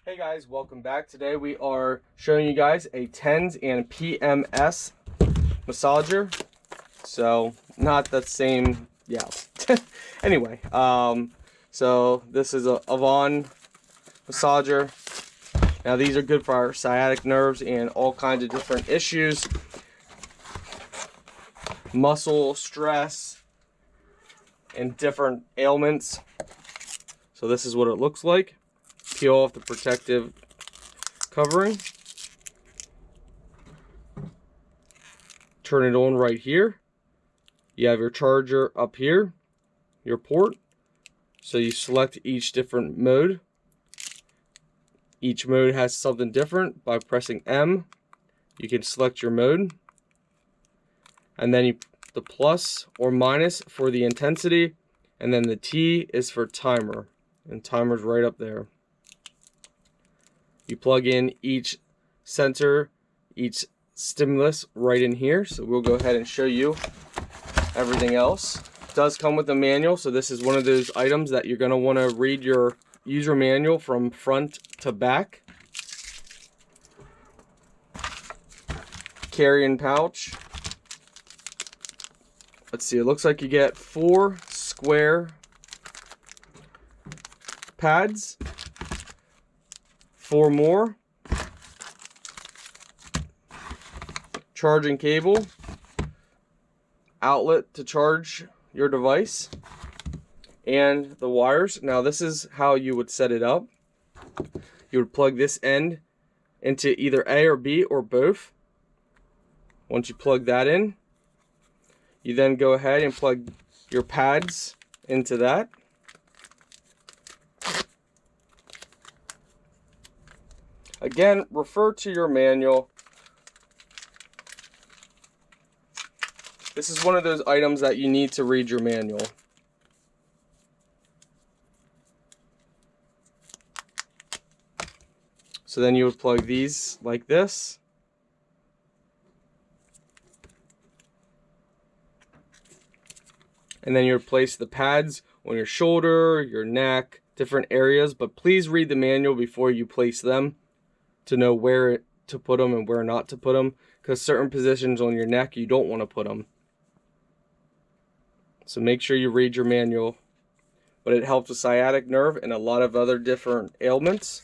Hey guys, welcome back. Today we are showing you guys a TENS and PMS massager. So not the same, yeah. Anyway, so this is a AUVON massager. Now these are good for our sciatic nerves and all kinds of different issues. Muscle stress and different ailments. So this is what it looks like. Peel off the protective covering. Turn it on right here. You have your charger up here, your port. So you select each different mode. Each mode has something different. By pressing M, you can select your mode. And then the plus or minus for the intensity. And then the T is for timer. And timer's right up there. You plug in each sensor, each stimulus right in here. So we'll go ahead and show you everything else. It does come with a manual, so this is one of those items that you're going to want to read your user manual from front to back. Carrying pouch. Let's see, it looks like you get 4 square pads. 4 more. Charging cable. Outlet to charge your device. And the wires. Now this is how you would set it up. You would plug this end into either A or B or both. Once you plug that in, you then go ahead and plug your pads into that. Again, refer to your manual. This is one of those items that you need to read your manual. So then you would plug these like this. And then you would place the pads on your shoulder, your neck, different areas. But please read the manual before you place them, to know where to put them and where not to put them, because certain positions on your neck you don't want to put them. So make sure you read your manual. But it helps with sciatic nerve and a lot of other different ailments.